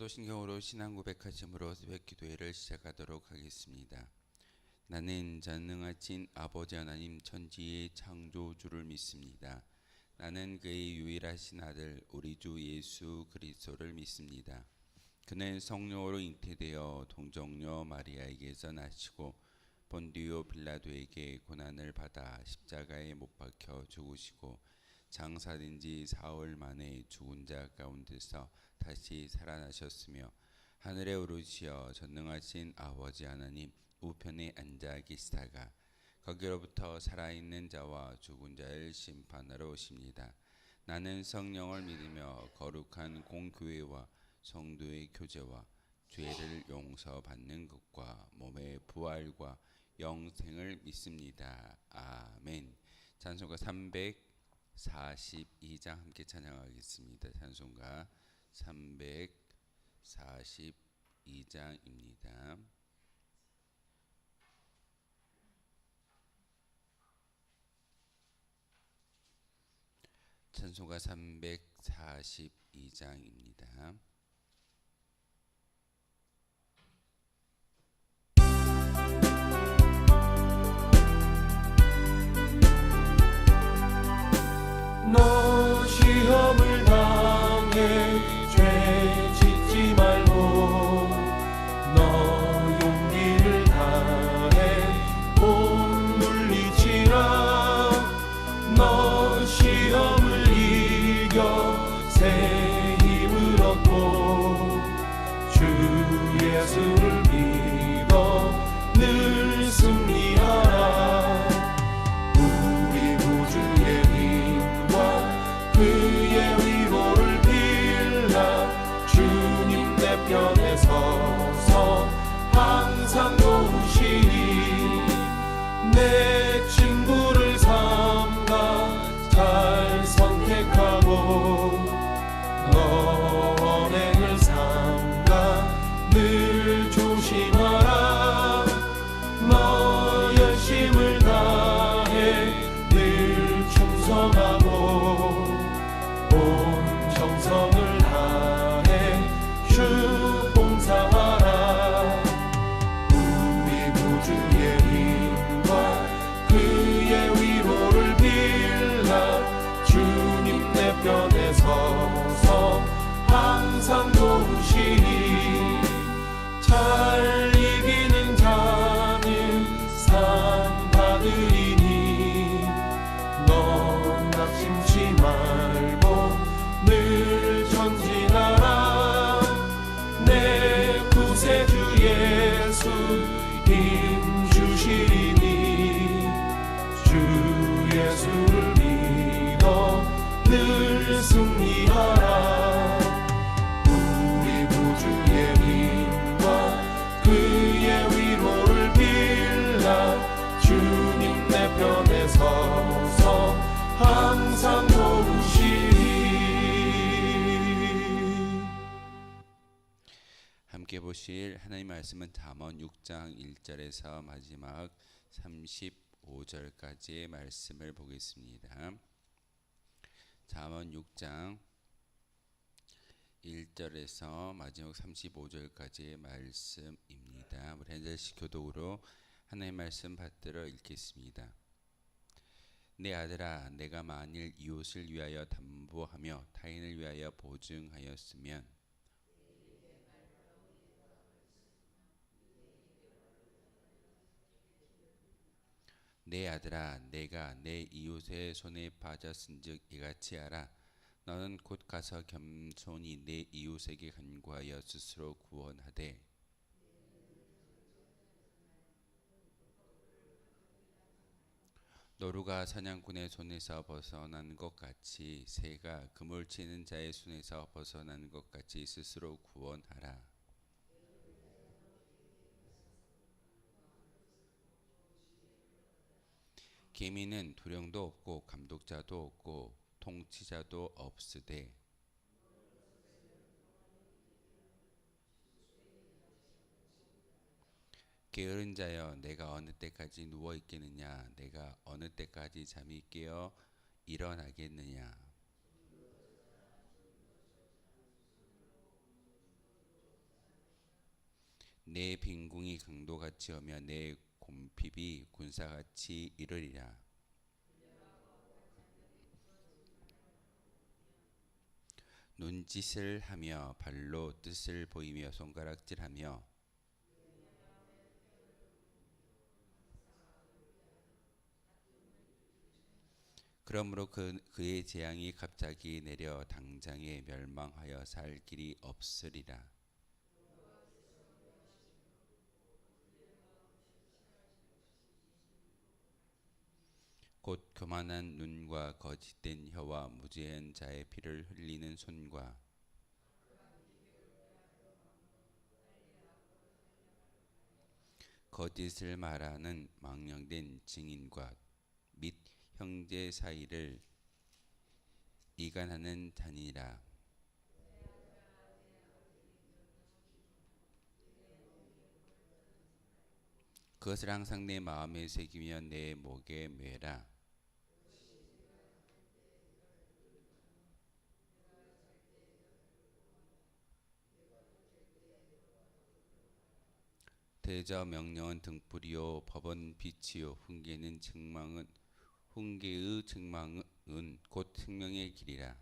사도신경으로 신앙 고백하심으로 새벽기도회를 시작하도록 하겠습니다. 나는 전능하신 아버지 하나님 천지의 창조주를 믿습니다. 나는 그의 유일하신 아들 우리 주 예수 그리스도를 믿습니다. 그는 성령으로 잉태되어 동정녀 마리아에게서 나시고 본디오 빌라도에게 고난을 받아 십자가에 못 박혀 죽으시고 장사된 지 사흘 만에 죽은 자 가운데서 다시 살아나셨으며 하늘에 오르시어 전능하신 아버지 하나님 우편에 앉아 계시다가 거기로부터 살아있는 자와 죽은 자를 심판하러 오십니다. 나는 성령을 믿으며 거룩한 공교회와 성도의 교제와 죄를 용서받는 것과 몸의 부활과 영생을 믿습니다. 아멘. 찬송가 342장 함께 찬양하겠습니다. 찬송가 342장입니다. 찬송가 342장입니다. 너 시험을 당해 죄 짓지 말고 너 용기를 다해 못 물리치라. 너 시험을 이겨 새 힘을 얻고 주 예수를 믿어 늘 승리하라. 그의 위로를 빌라. 주님 내 편에 서서 항상 도우시니 내 친구를 삼가 잘 선택하고 너 언행을 삼가 늘 조심하라. 너 열심을 다해 늘 충성하고 온 정성을 다해 주 봉사하라. 우리 구주의 힘과 그의 위로를 빌라. 주님 내 편에 서서 항상 도우시니 잘 이기는 자는 상 받으리니 넌 낙심치 말고 늘 전진하라. 내 구세주 예수 힘 주시리니 주 예수를 믿어 늘 승리하라. 우리 구주의 힘과 그의 위로를 빌라. 주님 내 편에 서서 항상 도우시리. 함께 보실 하나님 말씀은 잠언 6장 1절에서 마지막 35절까지의 말씀을 보겠습니다. 잠언 6장 1절에서 마지막 35절까지의 말씀입니다. 우리 한 절씩 교독으로 하나님 말씀 받들어 읽겠습니다. 내 아들아, 내가 만일 이웃을 위하여 담보하며 타인을 위하여 보증하였으면 내 아들아, 내가 내 이웃의 손에 빠졌은즉 이같이 하라. 너는 곧 가서 겸손히 내 이웃에게 간구하여 스스로 구원하되 노루가 사냥꾼의 손에서 벗어난 것 같이 새가 그물 치는 자의 손에서 벗어난 것 같이 스스로 구원하라. 계미는 두령도 없고 감독자도 없고 통치자도 없으되 게으른 자여, 내가 어느 때까지 누워 있겠느냐? 내가 어느 때까지 잠이 깨어 일어나겠느냐? 내 빈궁이 강도같이 오며 내 곰핍이 군사같이 이르리라. 눈짓을 하며 발로 뜻을 보이며 손가락질하며 그러므로 그의 재앙이 갑자기 내려 당장에 멸망하여 살 길이 없으리라. 곧 교만한 눈과 거짓된 혀와 무죄한 자의 피를 흘리는 손과 거짓을 말하는 망령된 증인과 및 형제 사이를 이간하는 자니라. 그것을 항상 내 마음에 새기며 내 목에 매라. 대저 명령은 등불이요 법은 빛이요 훈계의 책망은 곧 생명의 길이라.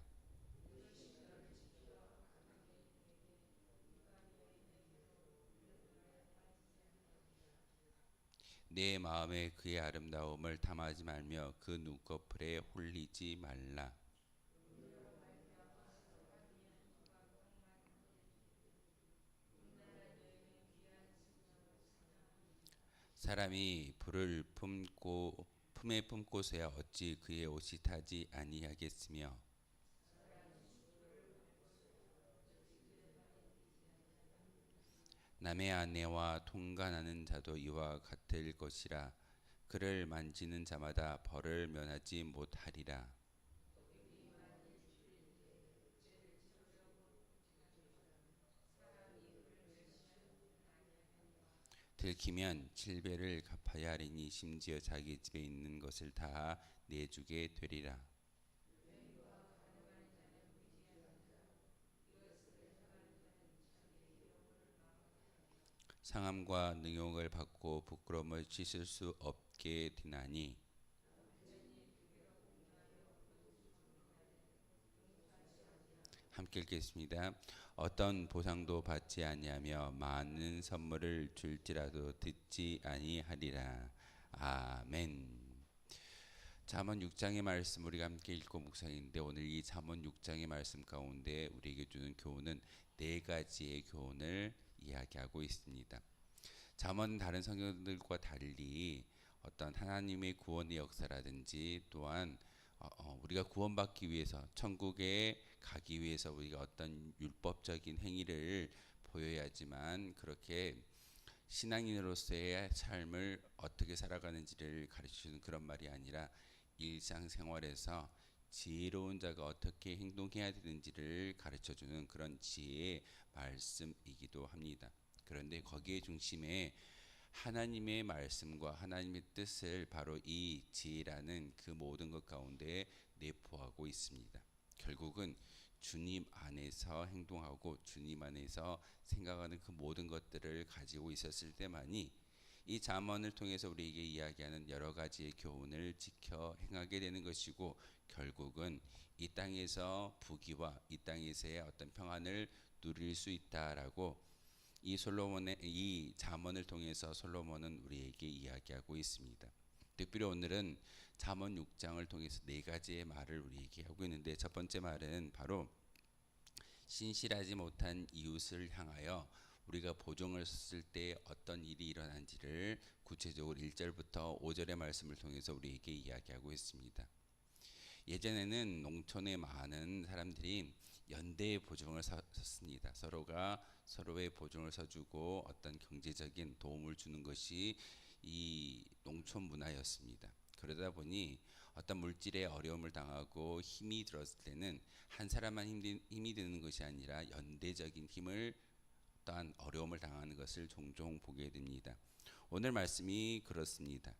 내 마음에 그의 아름다움을 탐하지 말며 그 눈꺼풀에 홀리지 말라. 사람이 불을 품에 품고서야 어찌 그의 옷이 타지 아니하겠으며 남의 아내와 통간하는 자도 이와 같을 것이라. 그를 만지는 자마다 벌을 면하지 못하리라. 들키면 7배를 갚아야 하리니 심지어 자기 집에 있는 것을 다 내주게 되리라. 상함과 능욕을 받고 부끄러움을 씻을 수 없게 되나니 함께 읽겠습니다. 어떤 보상도 받지 아니하며 많은 선물을 줄지라도 듣지 아니하리라. 아멘. 잠언 6장의 말씀 우리가 함께 읽고 묵상했는데 오늘 이 잠언 6장의 말씀 가운데 우리에게 주는 교훈은 네 가지의 교훈을 이야기하고 있습니다. 잠언은 다른 성경들과 달리 어떤 하나님의 구원의 역사라든지 또한 우리가 구원받기 위해서 천국에 가기 위해서 우리가 어떤 율법적인 행위를 보여야지만 그렇게 신앙인으로서의 삶을 어떻게 살아가는지를 가르치는 그런 말이 아니라 일상생활에서 지혜로운 자가 어떻게 행동해야 되는지를 가르쳐주는 그런 지혜의 말씀이기도 합니다. 그런데 거기에 중심에 하나님의 말씀과 하나님의 뜻을 바로 이 지혜라는 그 모든 것 가운데 내포하고 있습니다. 결국은 주님 안에서 행동하고 주님 안에서 생각하는 그 모든 것들을 가지고 있었을 때만이 이 잠언을 통해서 우리에게 이야기하는 여러 가지의 교훈을 지켜 행하게 되는 것이고 결국은 이 땅에서 부귀와 이 땅에서의 어떤 평안을 누릴 수 있다라고 이 잠언을 통해서 솔로몬은 우리에게 이야기하고 있습니다. 특별히 오늘은 잠언 6장을 통해서 네 가지의 말을 우리에게 하고 있는데 첫 번째 말은 바로 신실하지 못한 이웃을 향하여 우리가 보증을 섰을 때 어떤 일이 일어난지를 구체적으로 1절부터 5절의 말씀을 통해서 우리에게 이야기하고 있습니다. 예전에는 농촌에 많은 사람들이 연대의 보증을 섰습니다. 서로가 서로의 보증을 서주고 어떤 경제적인 도움을 주는 것이 이 농촌 문화였습니다. 그러다 보니 어떤 물질의 어려움을 당하고 힘이 들었을 때는 한 사람만 힘이 드는 것이 아니라 연대적인 힘을 어떠한 어려움을 당하는 것을 종종 보게 됩니다. 오늘 말씀이 그렇습니다.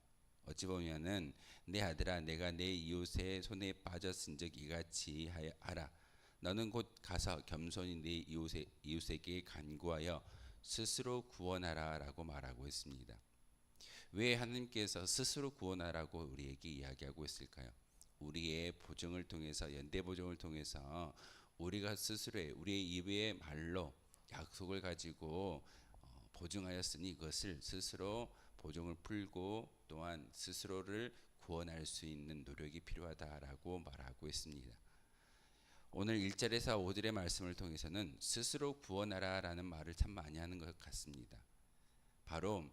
어찌 보면은 내 아들아 내가 내 이웃의 손에 빠졌은즉 이같이 하라. 너는 곧 가서 겸손히 내 이웃에게 간구하여 스스로 구원하라라고 말하고 있습니다. 왜 하나님께서 스스로 구원하라고 우리에게 이야기하고 있을까요? 우리의 보증을 통해서, 연대 보증을 통해서 우리가 스스로의 우리의 입의 말로 약속을 가지고 보증하였으니 이것을 스스로 보증을 풀고 또한 스스로를 구원할 수 있는 노력이 필요하다라고 말하고 있습니다. 오늘 1절에서 5절의 말씀을 통해서는 스스로 구원하라라는 말을 참 많이 하는 것 같습니다. 바로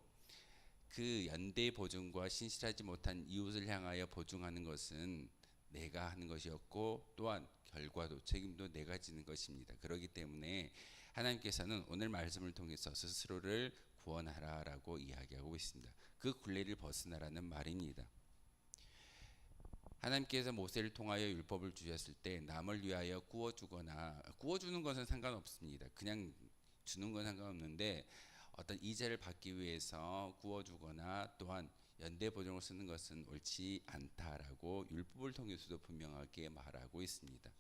그 연대 보증과 신실하지 못한 이웃을 향하여 보증하는 것은 내가 하는 것이었고 또한 결과도 책임도 내가 지는 것입니다. 그렇기 때문에 하나님께서는 오늘 말씀을 통해서 스스로를 구원하라라고 이야기하고 있습니다. 그 굴레를 벗어나라는 말입니다. 하나님께서 모세를 통하여 율법을 주셨을 때 남을 위하여 구워주거나, 구워주는 것은 상관없습니다. 그냥 주는 건 상관없는데 어떤 이자를 받기 위해서 구워주거나 또한 연대 보증을 쓰는 것은 옳지 않다라고 율법을 통해서도 분명하게 말하고 있습니다.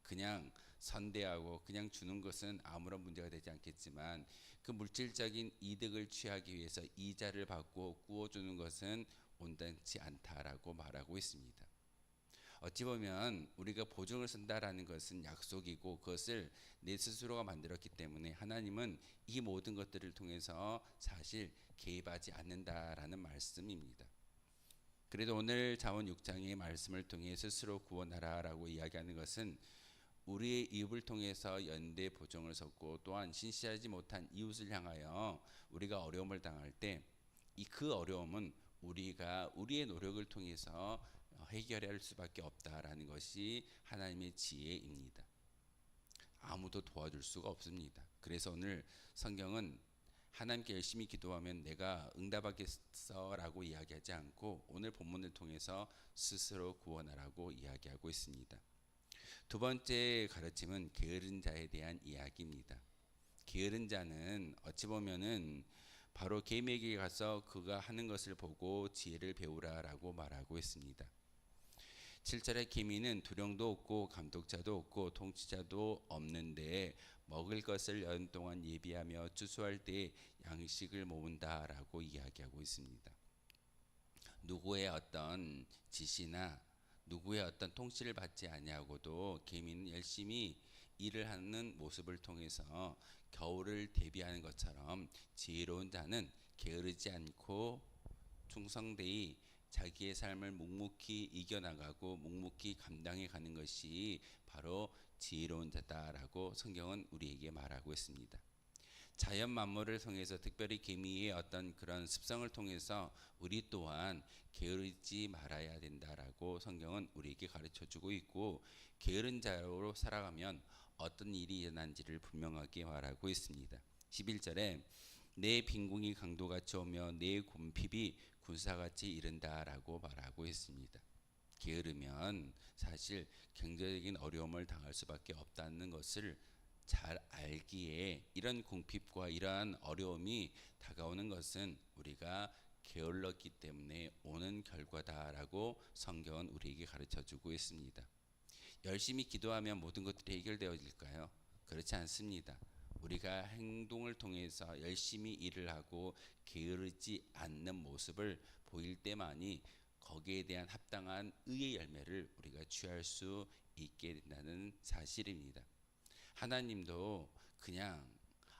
그냥 선대하고 그냥 주는 것은 아무런 문제가 되지 않겠지만 그 물질적인 이득을 취하기 위해서 이자를 받고 구워주는 것은 온당치 않다라고 말하고 있습니다. 어찌 보면 우리가 보증을 쓴다라는 것은 약속이고 그것을 내 스스로가 만들었기 때문에 하나님은 이 모든 것들을 통해서 사실 개입하지 않는다라는 말씀입니다. 그래도 오늘 잠언 6장의 말씀을 통해 스스로 구원하라라고 이야기하는 것은 우리의 입을 통해서 연대 보증을 섰고 또한 신실하지 못한 이웃을 향하여 우리가 어려움을 당할 때 그 어려움은 우리가 우리의 노력을 통해서 해결할 수밖에 없다라는 것이 하나님의 지혜입니다. 아무도 도와줄 수가 없습니다. 그래서 오늘 성경은 하나님께 열심히 기도하면 내가 응답하겠어라고 이야기하지 않고 오늘 본문을 통해서 스스로 구원하라고 이야기하고 있습니다. 두 번째 가르침은 게으른 자에 대한 이야기입니다. 게으른 자는 어찌 보면은 바로 개미에게 가서 그가 하는 것을 보고 지혜를 배우라라고 말하고 있습니다. 7절에 개미는 두령도 없고 감독자도 없고 통치자도 없는데 먹을 것을 연 동안 예비하며 추수할 때 양식을 모은다라고 이야기하고 있습니다. 누구의 어떤 지시나 누구의 어떤 통치를 받지 아니하고도 개미는 열심히 일을 하는 모습을 통해서 겨울을 대비하는 것처럼 지혜로운 자는 게으르지 않고 충성되이 자기의 삶을 묵묵히 이겨나가고 묵묵히 감당해 가는 것이 바로 지혜로운 자다라고 성경은 우리에게 말하고 있습니다. 자연 만물을 통해서 특별히 개미의 어떤 그런 습성을 통해서 우리 또한 게으르지 말아야 된다라고 성경은 우리에게 가르쳐주고 있고 게으른 자로 살아가면 어떤 일이 일어난지를 분명하게 말하고 있습니다. 11절에 내 빈궁이 강도같이 오며 내 곰핍이 군사같이 이른다라고 말하고 있습니다. 게으르면 사실 경제적인 어려움을 당할 수밖에 없다는 것을 잘 알기에 이런 궁핍과 이러한 어려움이 다가오는 것은 우리가 게을렀기 때문에 오는 결과다라고 성경은 우리에게 가르쳐주고 있습니다. 열심히 기도하면 모든 것들이 해결되어질까요? 그렇지 않습니다. 우리가 행동을 통해서 열심히 일을 하고 게으르지 않는 모습을 보일 때만이 거기에 대한 합당한 의의 열매를 우리가 취할 수 있게 된다는 사실입니다. 하나님도 그냥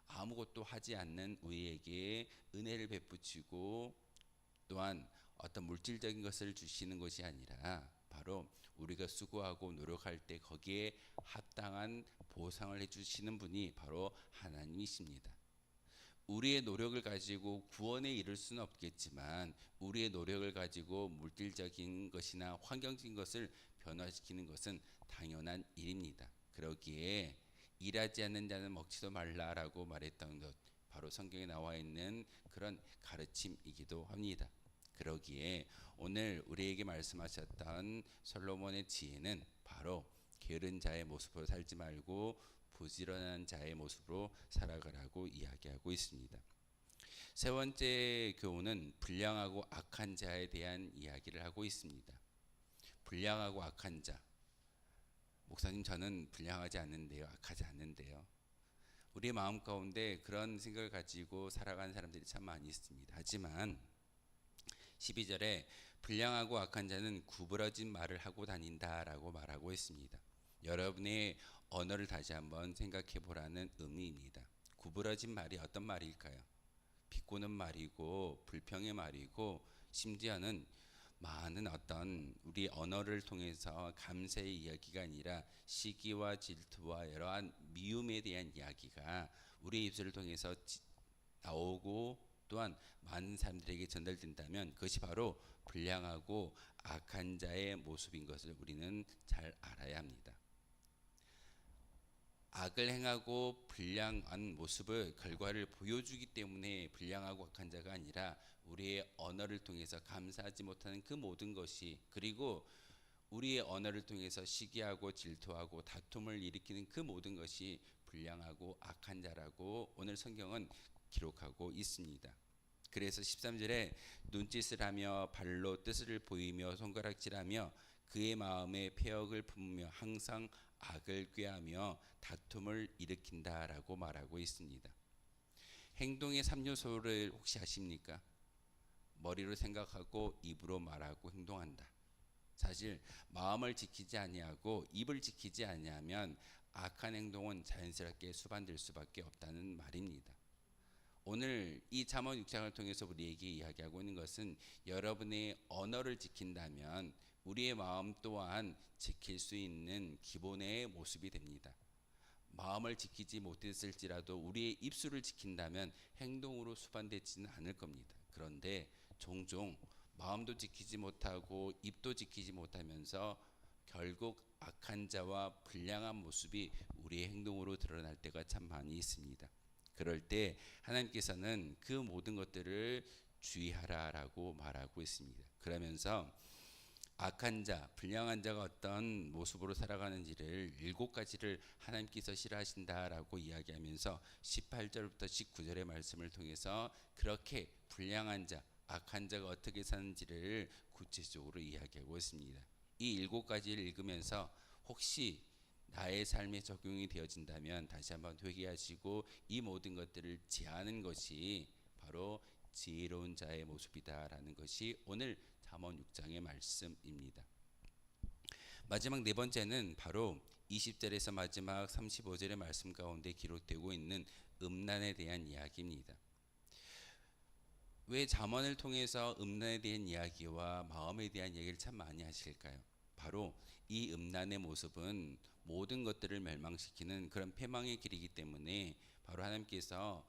아무것도 하지 않는 우리에게 은혜를 베푸시고 또한 어떤 물질적인 것을 주시는 것이 아니라 바로 우리가 수고하고 노력할 때 거기에 합당한 보상을 해주시는 분이 바로 하나님이십니다. 우리의 노력을 가지고 구원에 이를 수는 없겠지만 우리의 노력을 가지고 물질적인 것이나 환경적인 것을 변화시키는 것은 당연한 일입니다. 그러기에 일하지 않는 자는 먹지도 말라라고 말했던 것 바로 성경에 나와 있는 그런 가르침이기도 합니다. 그러기에 오늘 우리에게 말씀하셨던 솔로몬의 지혜는 바로 게으른 자의 모습으로 살지 말고 부지런한 자의 모습으로 살아가라고 이야기하고 있습니다. 세 번째 교훈은 불량하고 악한 자에 대한 이야기를 하고 있습니다. 불량하고 악한 자. 목사님 저는 불량하지 않는데요. 악하지 않는데요. 우리 마음 가운데 그런 생각을 가지고 살아가는 사람들이 참 많이 있습니다. 하지만 12절에 불량하고 악한 자는 구부러진 말을 하고 다닌다라고 말하고 있습니다. 여러분의 언어를 다시 한번 생각해 보라는 의미입니다. 구부러진 말이 어떤 말일까요? 비꼬는 말이고 불평의 말이고 심지어는 많은 어떤 우리 언어를 통해서 감사의 이야기가 아니라 시기와 질투와 이러한 미움에 대한 이야기가 우리 입술을 통해서 나오고 또한 많은 사람들에게 전달된다면 그것이 바로 불량하고 악한 자의 모습인 것을 우리는 잘 알아야 합니다. 악을 행하고 불량한 모습을 결과를 보여주기 때문에 불량하고 악한 자가 아니라 우리의 언어를 통해서 감사하지 못하는 그 모든 것이, 그리고 우리의 언어를 통해서 시기하고 질투하고 다툼을 일으키는 그 모든 것이 불량하고 악한 자라고 오늘 성경은 기록하고 있습니다. 그래서 13절에 눈짓을 하며 발로 뜻을 보이며 손가락질하며 그의 마음에 패역을 품으며 항상 악을 꾀하며 다툼을 일으킨다라고 말하고 있습니다. 행동의 3요소를 혹시 아십니까? 머리로 생각하고 입으로 말하고 행동한다. 사실 마음을 지키지 아니하고 입을 지키지 아니하면 악한 행동은 자연스럽게 수반될 수밖에 없다는 말입니다. 오늘 이 잠언 6장을 통해서 우리에게 이야기하고 있는 것은 여러분의 언어를 지킨다면 우리의 마음 또한 지킬 수 있는 기본의 모습이 됩니다. 마음을 지키지 못했을지라도 우리의 입술을 지킨다면 행동으로 수반되지는 않을 겁니다. 그런데 종종 마음도 지키지 못하고 입도 지키지 못하면서 결국 악한 자와 불량한 모습이 우리의 행동으로 드러날 때가 참 많이 있습니다. 그럴 때 하나님께서는 그 모든 것들을 주의하라라고 말하고 있습니다. 그러면서 악한 자, 불량한 자가 어떤 모습으로 살아가는지를 7가지를 하나님께서 싫어하신다라고 이야기하면서 18절부터 19절의 말씀을 통해서 그렇게 불량한 자, 악한 자가 어떻게 사는지를 구체적으로 이야기하고 있습니다. 이 7가지를 읽으면서 혹시 나의 삶에 적용이 되어진다면 다시 한번 회개하시고 이 모든 것들을 제하는 것이 바로 지혜로운 자의 모습이다라는 것이 오늘 잠언 6장의 말씀입니다. 마지막 네 번째는 바로 20절에서 마지막 35절의 말씀 가운데 기록되고 있는 음란에 대한 이야기입니다. 왜 잠언을 통해서 음란에 대한 이야기와 마음에 대한 이야기를 참 많이 하실까요? 바로 이 음란의 모습은 모든 것들을 멸망시키는 그런 패망의 길이기 때문에 바로 하나님께서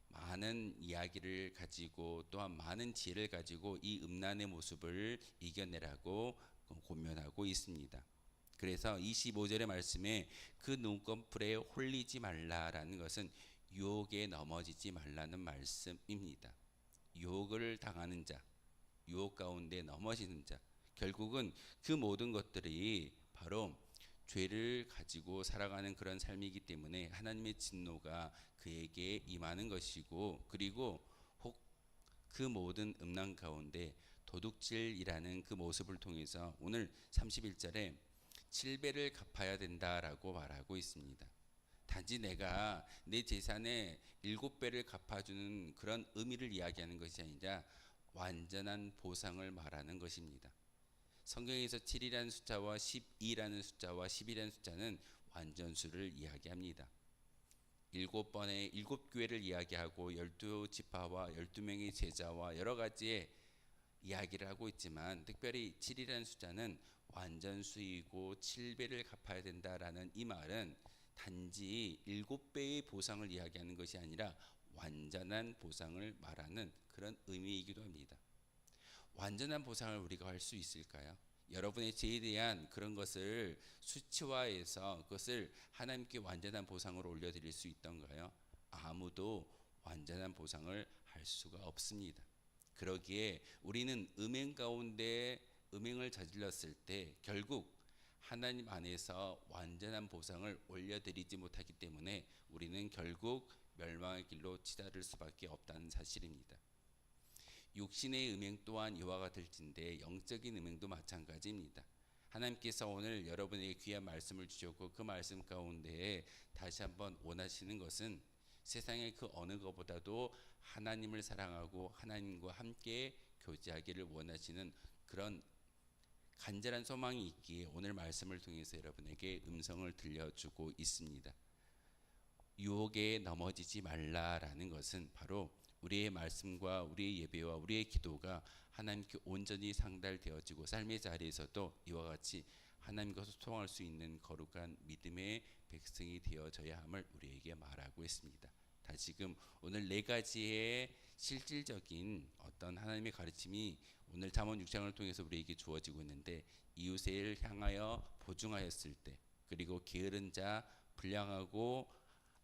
많은 이야기를 가지고 또한 많은 지혜를 가지고 이 음란의 모습을 이겨내라고 권면하고 있습니다. 그래서 25절의 말씀에 그 눈꺼풀에 홀리지 말라라는 것은 유혹에 넘어지지 말라는 말씀입니다. 유혹을 당하는 자, 유혹 가운데 넘어지는 자, 결국은 그 모든 것들이 바로 죄를 가지고 살아가는 그런 삶이기 때문에 하나님의 진노가 그에게 임하는 것이고, 그리고 혹 그 모든 음란 가운데 도둑질이라는 그 모습을 통해서 오늘 31절에 7배를 갚아야 된다라고 말하고 있습니다. 단지 내가 내 재산의 7배를 갚아주는 그런 의미를 이야기하는 것이 아니라 완전한 보상을 말하는 것입니다. 성경에서 7이라는 숫자와 12라는 숫자와 10이라는 숫자는 완전수를 이야기합니다. 7번의 7교회를 이야기하고 12지파와 12명의 제자와 여러 가지의 이야기를 하고 있지만 특별히 7이라는 숫자는 완전수이고 7배를 갚아야 된다라는 이 말은 단지 7배의 보상을 이야기하는 것이 아니라 완전한 보상을 말하는 그런 의미이기도 합니다. 완전한 보상을 우리가 할 수 있을까요? 여러분의 죄에 대한 그런 것을 수치화해서 그것을 하나님께 완전한 보상으로 올려드릴 수 있던가요? 아무도 완전한 보상을 할 수가 없습니다. 그러기에 우리는 음행 가운데 음행을 저질렀을 때 결국 하나님 안에서 완전한 보상을 올려드리지 못하기 때문에 우리는 결국 멸망의 길로 치달을 수밖에 없다는 사실입니다. 육신의 음행 또한 이와 같을진데 영적인 음행도 마찬가지입니다. 하나님께서 오늘 여러분에게 귀한 말씀을 주셨고 그 말씀 가운데 다시 한번 원하시는 것은 세상의 그 어느 것보다도 하나님을 사랑하고 하나님과 함께 교제하기를 원하시는 그런 간절한 소망이 있기에 오늘 말씀을 통해서 여러분에게 음성을 들려주고 있습니다. 유혹에 넘어지지 말라라는 것은 바로 우리의 말씀과 우리의 예배와 우리의 기도가 하나님께 온전히 상달되어지고 삶의 자리에서도 이와 같이 하나님과 소통할 수 있는 거룩한 믿음의 백성이 되어져야 함을 우리에게 말하고 있습니다. 다시금 오늘 네 가지의 실질적인 어떤 하나님의 가르침이 오늘 잠언 6장을 통해서 우리에게 주어지고 있는데, 이웃을 향하여 보증하였을 때, 그리고 게으른 자, 불량하고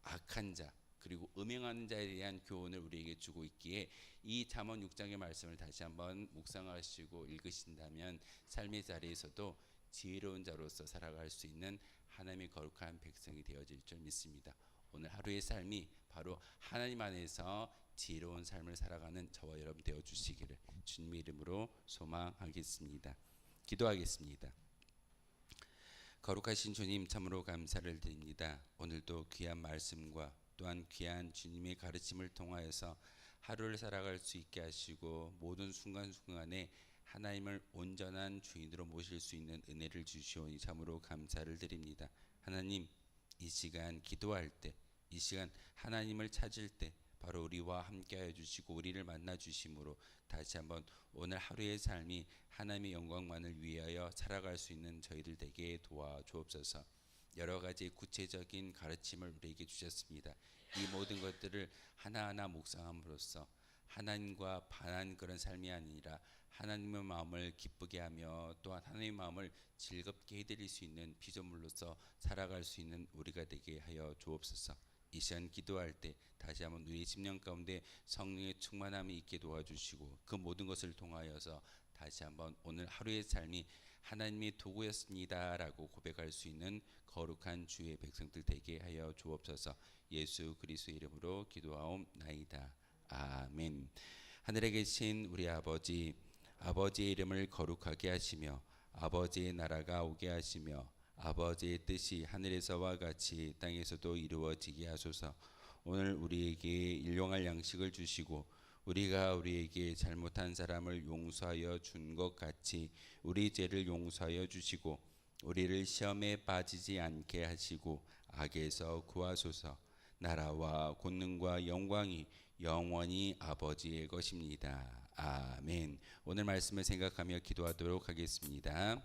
악한 자, 그리고 음행하는 자에 대한 교훈을 우리에게 주고 있기에 이 잠언 6장의 말씀을 다시 한번 묵상하시고 읽으신다면 삶의 자리에서도 지혜로운 자로서 살아갈 수 있는 하나님의 거룩한 백성이 되어질 줄 믿습니다. 오늘 하루의 삶이 바로 하나님 안에서 지혜로운 삶을 살아가는 저와 여러분 되어 주시기를 주님의 이름으로 소망하겠습니다. 기도하겠습니다. 거룩하신 주님, 참으로 감사를 드립니다. 오늘도 귀한 말씀과 또한 귀한 주님의 가르침을 통하여서 하루를 살아갈 수 있게 하시고 모든 순간순간에 하나님을 온전한 주인으로 모실 수 있는 은혜를 주시오니 참으로 감사를 드립니다. 하나님, 이 시간 기도할 때, 이 시간 하나님을 찾을 때 바로 우리와 함께하여 주시고 우리를 만나 주심으로 다시 한번 오늘 하루의 삶이 하나님의 영광만을 위하여 살아갈 수 있는 저희들 되게 도와주옵소서. 여러 가지 구체적인 가르침을 우리에게 주셨습니다. 이 모든 것들을 하나하나 묵상함으로써 하나님과 반한 그런 삶이 아니라 하나님의 마음을 기쁘게 하며 또한 하나님의 마음을 즐겁게 해드릴 수 있는 피조물로서 살아갈 수 있는 우리가 되게 하여 주옵소서. 이 시간 기도할 때 다시 한번 우리의 심령 가운데 성령의 충만함이 있게 도와주시고 그 모든 것을 통하여서 다시 한번 오늘 하루의 삶이 하나님의 도구였습니다 라고 고백할 수 있는 거룩한 주의 백성들 되게 하여 주옵소서. 예수 그리스도의 이름으로 기도하옵나이다. 아멘. 하늘에 계신 우리 아버지, 아버지의 이름을 거룩하게 하시며 아버지의 나라가 오게 하시며 아버지의 뜻이 하늘에서와 같이 땅에서도 이루어지게 하소서. 오늘 우리에게 일용할 양식을 주시고 우리가 우리에게 잘못한 사람을 용서하여 준 것 같이 우리 죄를 용서하여 주시고 우리를 시험에 빠지지 않게 하시고 악에서 구하소서. 나라와 권능과 영광이 영원히 아버지의 것입니다. 아멘. 오늘 말씀을 생각하며 기도하도록 하겠습니다.